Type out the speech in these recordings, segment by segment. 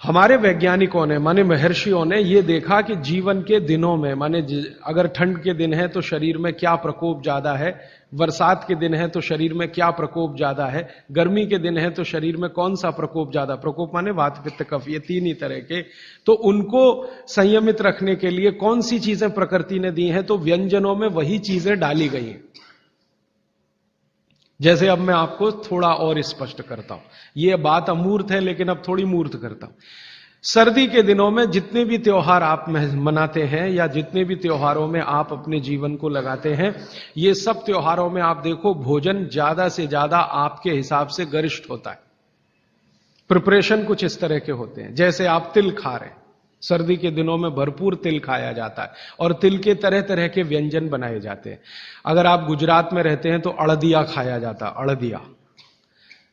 हमारे वैज्ञानिकों ने माने महर्षियों ने ये देखा कि जीवन के दिनों में माने अगर ठंड के दिन है तो शरीर में क्या प्रकोप ज्यादा है, बरसात के दिन है तो शरीर में क्या प्रकोप ज्यादा है, गर्मी के दिन है तो शरीर में कौन सा प्रकोप ज्यादा, प्रकोप माने वात पित्त कफ, ये तीन ही तरह के। तो उनको संयमित रखने के लिए कौन सी चीजें प्रकृति ने दी हैं, तो व्यंजनों में वही चीजें डाली गई हैं। जैसे अब मैं आपको थोड़ा और स्पष्ट करता हूं, यह बात अमूर्त है लेकिन अब थोड़ी मूर्त करता हूं। सर्दी के दिनों में जितने भी त्योहार आप मनाते हैं या जितने भी त्योहारों में आप अपने जीवन को लगाते हैं, ये सब त्योहारों में आप देखो भोजन ज्यादा से ज्यादा आपके हिसाब से गरिष्ठ होता है। प्रिपरेशन कुछ इस तरह के होते हैं, जैसे आप तिल खा रहे हैं, सर्दी के दिनों में भरपूर तिल खाया जाता है और तिल के तरह तरह के व्यंजन बनाए जाते हैं। अगर आप गुजरात में रहते हैं तो अड़दिया खाया जाता है, अड़दिया।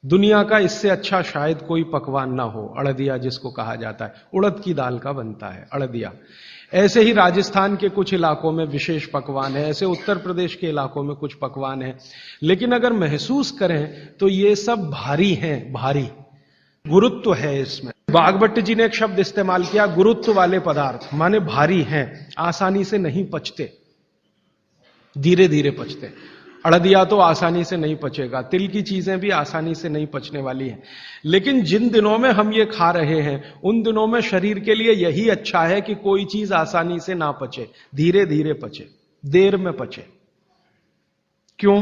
दुनिया का इससे अच्छा शायद कोई पकवान ना हो, अड़दिया जिसको कहा जाता है, उड़द की दाल का बनता है अड़दिया। ऐसे ही राजस्थान के कुछ इलाकों में विशेष पकवान है, ऐसे उत्तर प्रदेश के इलाकों में कुछ पकवान है। लेकिन अगर महसूस करें तो ये सब भारी हैं, भारी गुरुत्व है इसमें। बागभट्ट जी ने एक शब्द इस्तेमाल किया, गुरुत्व वाले पदार्थ, माने भारी हैं, आसानी से नहीं पचते, धीरे धीरे पचते। अड़दिया तो आसानी से नहीं पचेगा, तिल की चीजें भी आसानी से नहीं पचने वाली हैं। लेकिन जिन दिनों में हम ये खा रहे हैं उन दिनों में शरीर के लिए यही अच्छा है कि कोई चीज आसानी से ना पचे, धीरे धीरे पचे, देर में पचे। क्यों?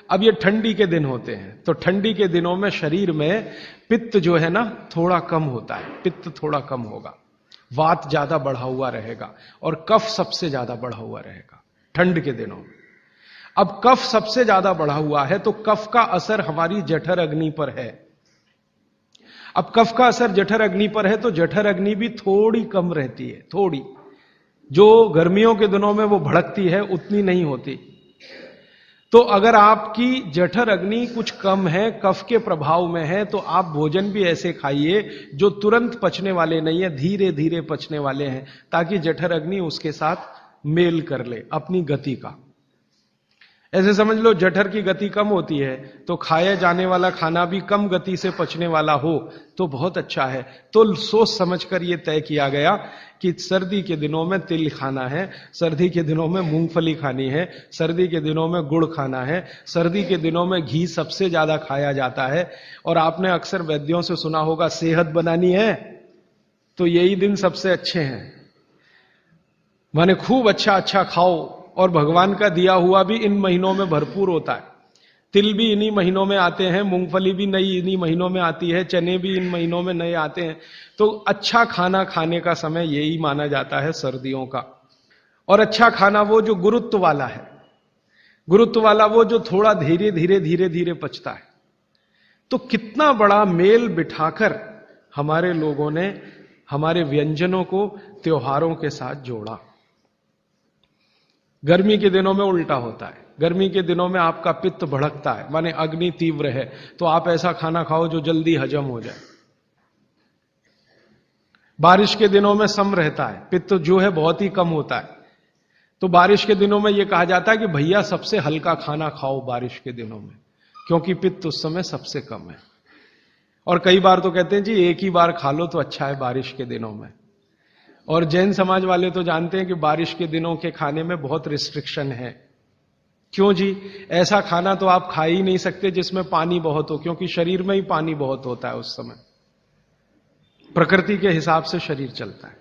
अब ये ठंडी के दिन होते हैं तो ठंडी के दिनों में शरीर में पित्त जो है ना थोड़ा कम होता है, पित्त थोड़ा कम होगा, वात ज्यादा बढ़ा हुआ रहेगा और कफ सबसे ज्यादा बढ़ा हुआ रहेगा ठंड के दिनों में। अब कफ सबसे ज्यादा बढ़ा हुआ है तो कफ का असर हमारी जठर अग्नि पर है। अब कफ का असर जठर अग्नि पर है तो जठर अग्नि भी थोड़ी कम रहती है, थोड़ी, जो गर्मियों के दिनों में वो भड़कती है उतनी नहीं होती। तो अगर आपकी जठर अग्नि कुछ कम है, कफ के प्रभाव में है, तो आप भोजन भी ऐसे खाइए जो तुरंत पचने वाले नहीं है, धीरे धीरे पचने वाले हैं, ताकि जठर अग्नि उसके साथ मेल कर ले अपनी गति का। ऐसे समझ लो जठर की गति कम होती है तो खाया जाने वाला खाना भी कम गति से पचने वाला हो तो बहुत अच्छा है। तो सोच समझकर यह तय किया गया कि सर्दी के दिनों में तिल खाना है, सर्दी के दिनों में मूंगफली खानी है, सर्दी के दिनों में गुड़ खाना है, सर्दी के दिनों में घी सबसे ज्यादा खाया जाता है। और आपने अक्सर वैद्यों से सुना होगा सेहत बनानी है तो यही दिन सबसे अच्छे हैं, माने खूब अच्छा अच्छा खाओ। और भगवान का दिया हुआ भी इन महीनों में भरपूर होता है, तिल भी इन्हीं महीनों में आते हैं, मूंगफली भी नई इन्हीं महीनों में आती है, चने भी इन महीनों में नए आते हैं। तो अच्छा खाना खाने का समय यही माना जाता है सर्दियों का। और अच्छा खाना वो जो गुरुत्व वाला है, गुरुत्व वाला वो जो थोड़ा धीरे धीरे धीरे धीरे पचता है। तो कितना बड़ा मेल बिठाकर हमारे लोगों ने हमारे व्यंजनों को त्योहारों के साथ जोड़ा। गर्मी के दिनों में उल्टा होता है, गर्मी के दिनों में आपका पित्त भड़कता है, माने अग्नि तीव्र है, तो आप ऐसा खाना खाओ जो जल्दी हजम हो जाए। बारिश के दिनों में सम रहता है, पित्त जो है बहुत ही कम होता है, तो बारिश के दिनों में यह कहा जाता है कि भैया सबसे हल्का खाना खाओ बारिश के दिनों में, क्योंकि पित्त उस समय सबसे कम है। और कई बार तो कहते हैं जी एक ही बार खा लो तो अच्छा है बारिश के दिनों में। और जैन समाज वाले तो जानते हैं कि बारिश के दिनों के खाने में बहुत रिस्ट्रिक्शन है। क्यों जी? ऐसा खाना तो आप खा ही नहीं सकते जिसमें पानी बहुत हो, क्योंकि शरीर में ही पानी बहुत होता है उस समय, प्रकृति के हिसाब से शरीर चलता है।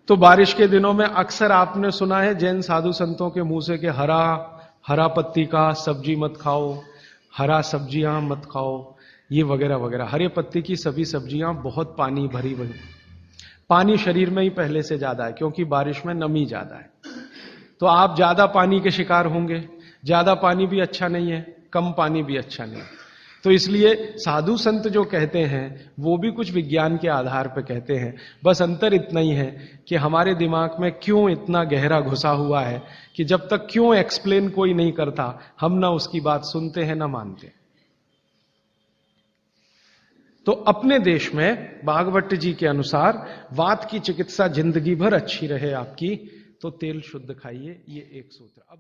तो बारिश के दिनों में अक्सर आपने सुना है जैन साधु संतों के मुंह से कि हरा पत्ती का सब्जी मत खाओ, हरा सब्जियां मत खाओ, ये वगैरह वगैरह। हरे पत्ती की सभी सब्जियां बहुत पानी भरी हुई, पानी शरीर में ही पहले से ज्यादा है क्योंकि बारिश में नमी ज्यादा है, तो आप ज्यादा पानी के शिकार होंगे। ज्यादा पानी भी अच्छा नहीं है, कम पानी भी अच्छा नहीं है। तो इसलिए साधु संत जो कहते हैं वो भी कुछ विज्ञान के आधार पर कहते हैं। बस अंतर इतना ही है कि हमारे दिमाग में क्यों इतना गहरा घुसा हुआ है कि जब तक क्यों एक्सप्लेन कोई नहीं करता हम ना उसकी बात सुनते हैं ना मानते। तो अपने देश में बागभट्ट जी के अनुसार वात की चिकित्सा जिंदगी भर अच्छी रहे आपकी, तो तेल शुद्ध खाइए, ये एक सूत्र। अब